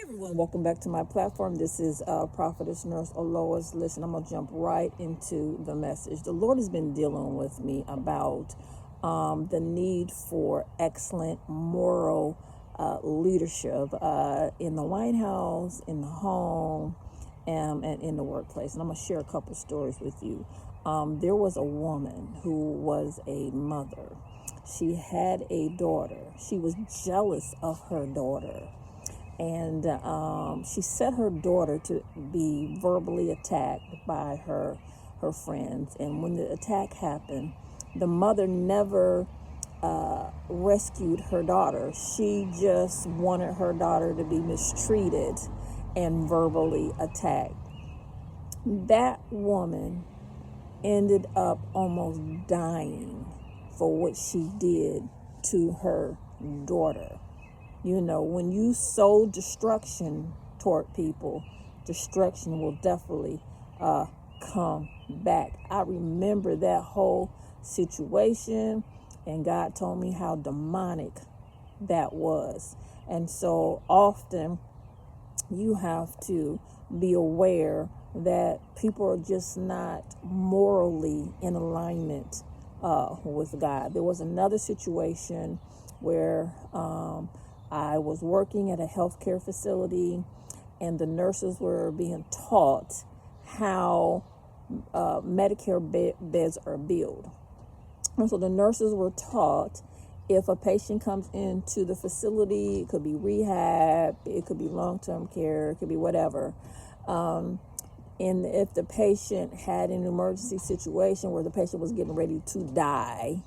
Everyone, welcome back to my platform. This is Prophetess Nurse Alois. Listen, I'm going to jump right into the message. The Lord has been dealing with me about the need for excellent moral leadership in the White House, in the home, and in the workplace. And I'm going to share a couple stories with you. There was a woman who was a mother. She had a daughter. She was jealous of her daughter. And she set her daughter to be verbally attacked by her friends. And when the attack happened, the mother never rescued her daughter. She just wanted her daughter to be mistreated and verbally attacked. That woman ended up almost dying for what she did to her daughter. You know, when you sow destruction toward people, destruction will definitely come back. I remember that whole situation, and God told me how demonic that was. And so often you have to be aware that people are just not morally in alignment with God. There was another situation where I was working at a healthcare facility, and the nurses were being taught how Medicare beds are billed. And so the nurses were taught, if a patient comes into the facility, it could be rehab, it could be long-term care, it could be whatever. And if the patient had an emergency situation where the patient was getting ready to die,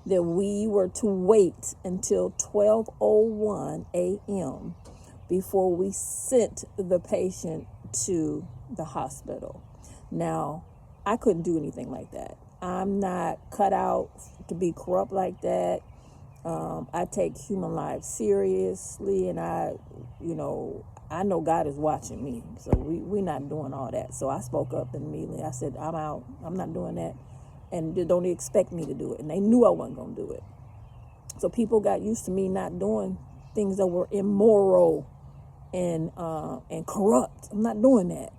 that we were to wait until 12:01 a.m. before we sent the patient to the hospital. Now, I couldn't do anything like that. I'm not cut out to be corrupt like that. I take human lives seriously, and I know God is watching me, so we're not doing all that. So I spoke up immediately. I said, I'm out. I'm not doing that. And they don't expect me to do it. And they knew I wasn't going to do it. So people got used to me not doing things that were immoral and corrupt. I'm not doing that.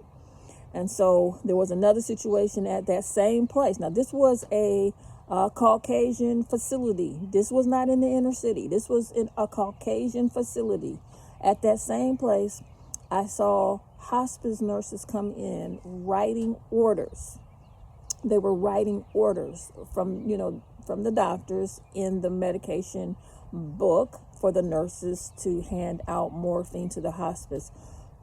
And so there was another situation at that same place. Now, this was a Caucasian facility. This was not in the inner city. This was in a Caucasian facility. At that same place, I saw hospice nurses come in writing orders. They were writing orders from the doctors in the medication book for the nurses to hand out morphine to the hospice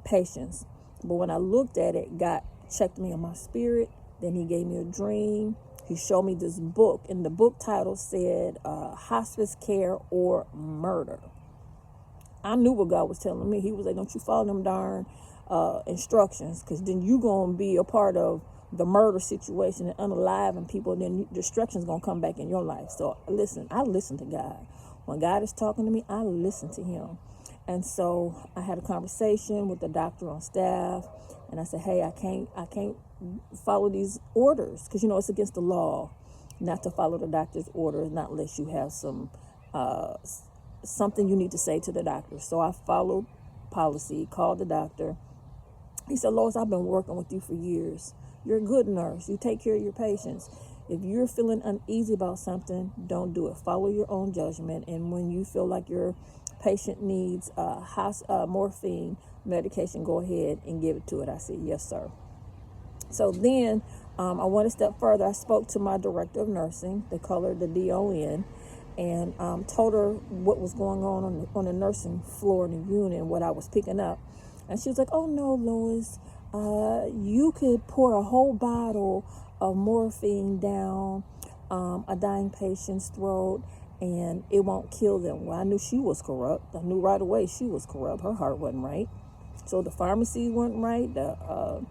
patients. But when I looked at it, God checked me on my spirit. Then he gave me a dream. He showed me this book, and the book title said Hospice Care or Murder. I knew what God was telling me. He was like, don't you follow them darn instructions, because then you're going to be a part of the murder situation and unaliving people, and then destruction's going to come back in your life. So listen, I listen to God. When God is talking to me, I listen to him. And so I had a conversation with the doctor on staff, and I said, hey, I can't follow these orders, because it's against the law not to follow the doctor's orders, not unless you have some something you need to say to the doctor. So I followed policy, called the doctor. He said, Lois, I've been working with you for years. You're a good nurse. You take care of your patients. If you're feeling uneasy about something, don't do it. Follow your own judgment. And when you feel like your patient needs morphine medication, go ahead and give it to it. I said, yes, sir. So then I went a step further. I spoke to my director of nursing. They call her the DON. And told her what was going on the nursing floor in the unit and what I was picking up. And she was like, oh, no, Lois. You could pour a whole bottle of morphine down a dying patient's throat, and it won't kill them. Well, I knew she was corrupt. I knew right away she was corrupt. Her heart wasn't right. So the pharmacy wasn't right. The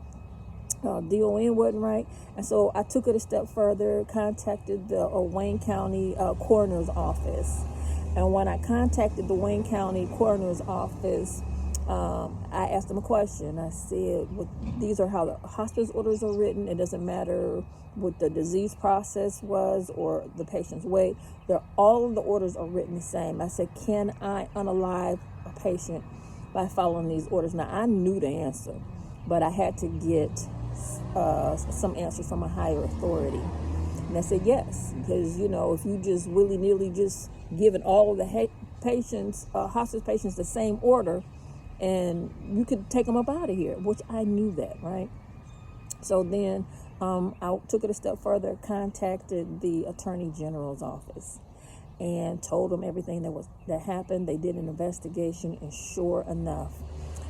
DON wasn't right. And so I took it a step further, contacted the Wayne County Coroner's Office. And when I contacted the Wayne County Coroner's Office, I asked them a question. I said, well, these are how the hospice orders are written. It doesn't matter what the disease process was or the patient's weight. All of the orders are written the same. I said, can I unalive a patient by following these orders. Now, I knew the answer, but I had to get some answers from a higher authority. And I said yes, because, if you just willy-nilly just giving all of the patients, hospice patients, the same order, and you could take them up out of here, which I knew that, right? So then I took it a step further, contacted the Attorney General's office and told them everything that happened. They did an investigation, and sure enough,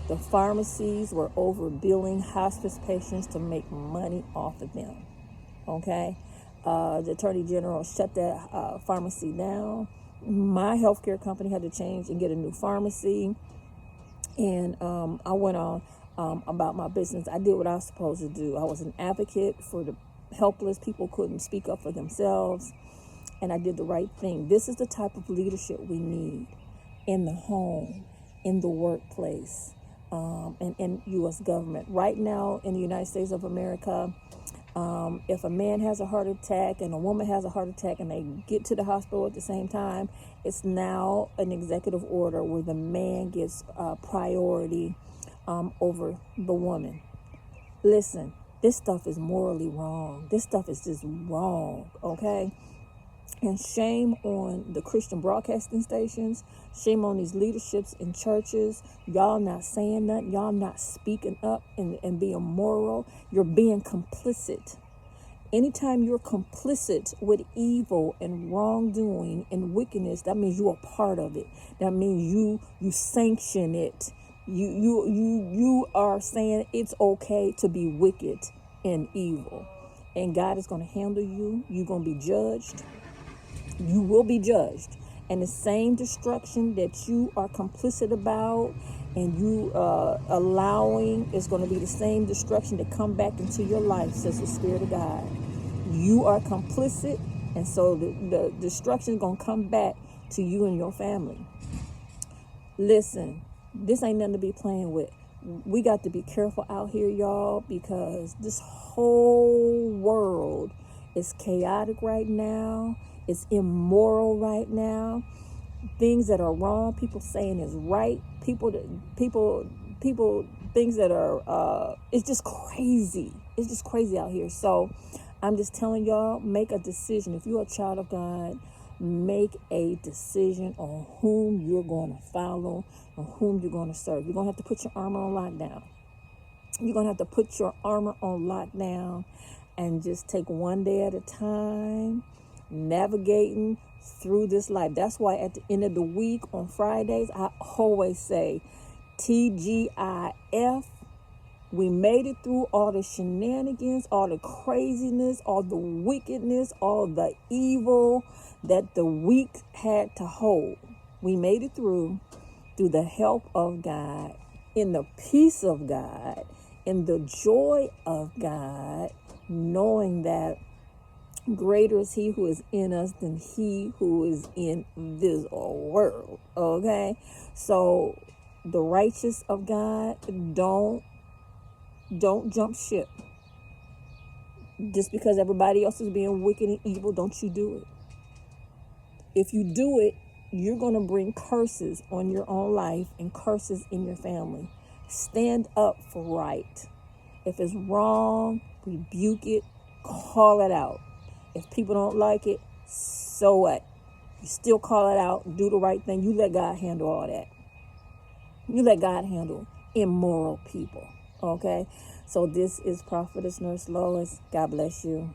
the pharmacies were overbilling hospice patients to make money off of them. Okay? The Attorney General shut that pharmacy down. My healthcare company had to change and get a new pharmacy. And I went on about my business. I did what I was supposed to do. I was an advocate for the helpless. People couldn't speak up for themselves. And I did the right thing. This is the type of leadership we need in the home, in the workplace, and in U.S. government. Right now in the United States of America, if a man has a heart attack and a woman has a heart attack and they get to the hospital at the same time, it's now an executive order where the man gets priority over the woman. Listen, this stuff is morally wrong. This stuff is just wrong, okay? And shame on the Christian broadcasting stations. Shame on these leaderships in churches. Y'all not saying nothing. Y'all not speaking up and being moral. You're being complicit. Anytime you're complicit with evil and wrongdoing and wickedness, that means you're a part of it. That means you sanction it. You are saying it's okay to be wicked and evil. And God is going to handle you. You're going to be judged. You will be judged. And the same destruction that you are complicit about and you allowing is going to be the same destruction to come back into your life, says the Spirit of God. You are complicit, and so the destruction is going to come back to you and your family. Listen, this ain't nothing to be playing with. We got to be careful out here, y'all, because this whole world is chaotic right now. It's immoral right now. Things that are wrong, people saying is right. People, things that are, it's just crazy. It's just crazy out here. So I'm just telling y'all, make a decision. If you're a child of God, make a decision on whom you're going to follow, on whom you're going to serve. You're going to have to put your armor on lockdown. You're going to have to put your armor on lockdown and just take one day at a time, navigating through this life. That's why at the end of the week on Fridays, I always say TGIF. We made it through all the shenanigans, all the craziness, all the wickedness, all the evil that the week had to hold. We made it through the help of God, in the peace of God, in the joy of God, knowing that greater is He who is in us than he who is in this world. Okay? So the righteous of God, don't jump ship. Just because everybody else is being wicked and evil, don't you do it. If you do it, you're going to bring curses on your own life and curses in your family. Stand up for right. If it's wrong, rebuke it, call it out. If people don't like it, so what? You still call it out, do the right thing. You let God handle all that. You let God handle immoral people. Okay? So this is Prophetess Nurse Lois. God bless you.